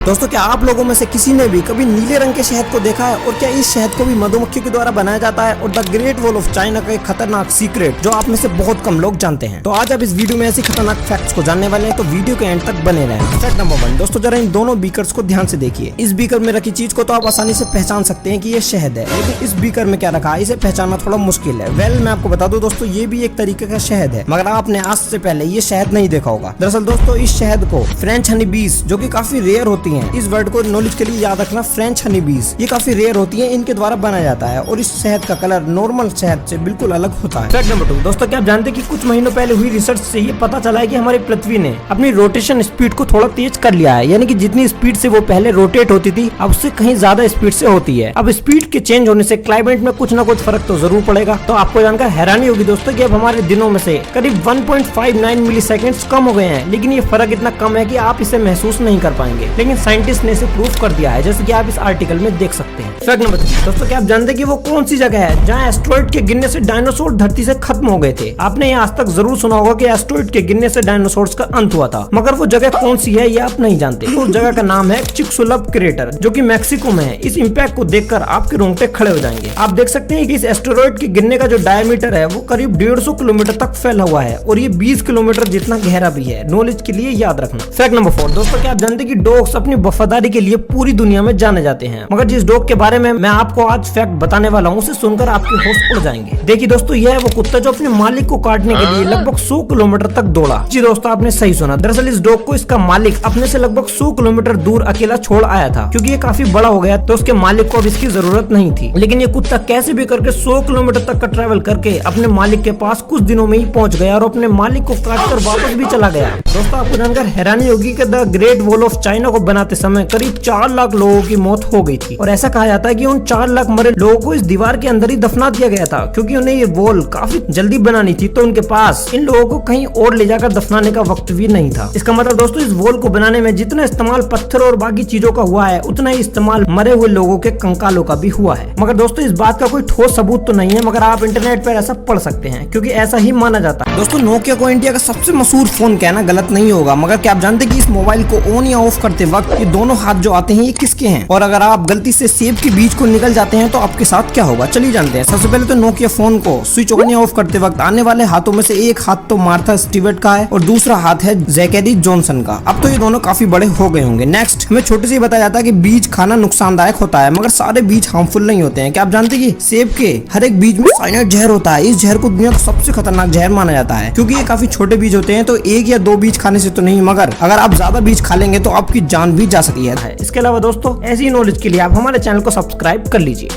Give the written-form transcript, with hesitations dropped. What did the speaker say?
दोस्तों, क्या आप लोगों में से किसी ने भी कभी नीले रंग के शहद को देखा है? और क्या इस शहद को भी मधुमक्खियों के द्वारा बनाया जाता है? और the great wall of China का एक खतरनाक सीक्रेट जो आप में से बहुत कम लोग जानते हैं। तो आज आप इस वीडियो में ऐसी खतरनाक फैक्ट्स को जानने वाले हैं, तो वीडियो के एंड तक बने रहें। फैक्ट नंबर 1, दोस्तों जरा इन दोनों बीकर्स को ध्यान से देखिए। इस बीकर में रखी चीज को तो आप आसानी से पहचान सकते हैं कि ये शहद है, लेकिन इस बीकर में क्या रखा है इसे पहचानना थोड़ा मुश्किल है। मैं आपको बता दूं दोस्तों, ये भी एक तरीके का शहद है, मगर आपने आज से पहले ये शहद नहीं देखा होगा। दरअसल दोस्तों, इस शहद को फ्रेंच हनी बीज, जो की काफी रेयर होती है, इस वर्ड को नॉलेज के लिए याद रखना, फ्रेंच हनी बीज ये काफी रेयर होती है, इनके द्वारा बनाया जाता है। और इस शहद का कलर नॉर्मल शहद से बिल्कुल अलग होता है। फैक्ट नंबर 2, दोस्तों क्या आप जानते हैं कि कुछ महीनों पहले हुई रिसर्च से ये पता चला है कि हमारी पृथ्वी ने अपनी रोटेशन स्पीड को थोड़ा तेज कर लिया है। यानी कि जितनी स्पीड से वो पहले रोटेट होती थी, अब उससे कहीं ज्यादा स्पीड से होती है। अब स्पीड के चेंज होने से क्लाइमेट में कुछ न कुछ फर्क तो जरूर पड़ेगा। तो आपको जानकर हैरानी होगी दोस्तों कि अब हमारे दिनों में से करीब 1.59 मिली सेकेंड कम हो गए हैं, लेकिन ये फर्क इतना कम है कि आप इसे महसूस नहीं कर पाएंगे। लेकिन साइंटिस्ट ने इसे प्रूव कर दिया है, जैसे कि आप इस आर्टिकल में देख सकते हैं। फैक्ट नंबर 3, दोस्तों क्या आप जानते हैं कि वो कौन सी जगह है जहां एस्टेरॉइड के गिरने से डायनासोर धरती से खत्म हो गए थे? आपने ये आज तक जरूर सुना होगा कि एस्टेरॉइड के गिरने से डायनासोर्स का अंत हुआ था, मगर वो जगह कौन सी है ये आप नहीं जानते। उस जगह का नाम है चिकसुलप क्रेटर, जो कि मैक्सिको में है। इस इम्पैक्ट को देखकर आपके रोंगटे खड़े हो जाएंगे। आप देख सकते हैं कि इस एस्टेरॉइड के गिरने का जो डायमीटर है वो करीब 150 किलोमीटर तक फैला हुआ है, और ये 20 किलोमीटर जितना गहरा भी है। नॉलेज के लिए याद रखना। फैक्ट नंबर 4, दोस्तों क्या आप जानते हैं कि डॉग्स अपनी वफादारी के लिए पूरी दुनिया में जाने जाते हैं, मगर जिस डॉग के बारे में मैं आपको आज फैक्ट बताने वाला हूँ उसे सुनकर आपके होश उड़ जाएंगे। देखिए दोस्तों, यह है वो कुत्ता जो अपने मालिक को काटने के लिए लगभग 100 किलोमीटर तक दौड़ा। जी दोस्तों, आपने सही सुना। दरअसल इस डॉग को इसका मालिक अपने से लगभग 100 किलोमीटर दूर अकेला छोड़ आया था, क्योंकि ये काफी बड़ा हो गया तो उसके मालिक को अब इसकी जरूरत नहीं थी। लेकिन ये कुत्ता कैसे भी करके 100 किलोमीटर तक का ट्रैवल करके अपने मालिक के पास कुछ दिनों में ही पहुंच गया और अपने मालिक को काट कर वापस भी चला गया। दोस्तों आपको जानकर हैरानी होगी कि the great wall of China को बनाते समय करीब 4 लाख लोगों की मौत हो गई थी, और ऐसा कहा जाता है कि उन 4 लाख मरे लोगों को इस दीवार के अंदर ही दफना दिया गया था, क्योंकि उन्हें ये वॉल काफी जल्दी बनानी थी, तो उनके पास इन लोगों को कहीं और ले जाकर दफनाने का वक्त भी नहीं था। इसका मतलब दोस्तों, इस वॉल को बनाने में जितना इस्तेमाल पत्थर और बाकी चीजों का हुआ है, उतना ही इस्तेमाल मरे हुए लोगों के कंकालों का भी हुआ है। मगर दोस्तों इस बात का कोई ठोस सबूत तो नहीं है, मगर आप इंटरनेट पर ऐसा पढ़ सकते हैं, क्योंकि ऐसा ही माना जाता है। दोस्तों नोकिया को इंडिया का सबसे मशहूर फोन कहना गलत नहीं होगा, मगर क्या आप जानते हैं कि इस मोबाइल को ऑन या ऑफ करते वक्त ये दोनों हाथ जो आते हैं ये किसके हैं? और अगर आप गलती से सेब के बीच को निकल जाते हैं तो आपके साथ क्या होगा, चलिए जानते हैं। सबसे पहले तो नोकिया फोन को स्विच ऑन या ऑफ करते वक्त आने वाले हाथों में से एक हाथ तो मार्था स्टीवर्ट का है और दूसरा हाथ है जैकेडी जॉनसन का। अब तो ये दोनों काफी बड़े हो गए होंगे। नेक्स्ट, हमें छोटे से बताया जाता है कि बीज खाना नुकसानदायक होता है, मगर सारे बीज हार्मफुल नहीं होते हैं। क्या आप जानते हैं कि सेब के हर एक बीज में साइनाइड जहर होता है? इस जहर को दुनिया का सबसे खतरनाक जहर माना जाता है, क्योंकि ये काफी छोटे बीज होते हैं, तो 1 या 2 बीज खाने से तो नहीं, मगर अगर आप ज्यादा बीज खा लेंगे तो आपकी जान भी जा सकती है। इसके अलावा दोस्तों ऐसी नॉलेज के लिए आप हमारे चैनल को सब्सक्राइब कर लीजिए।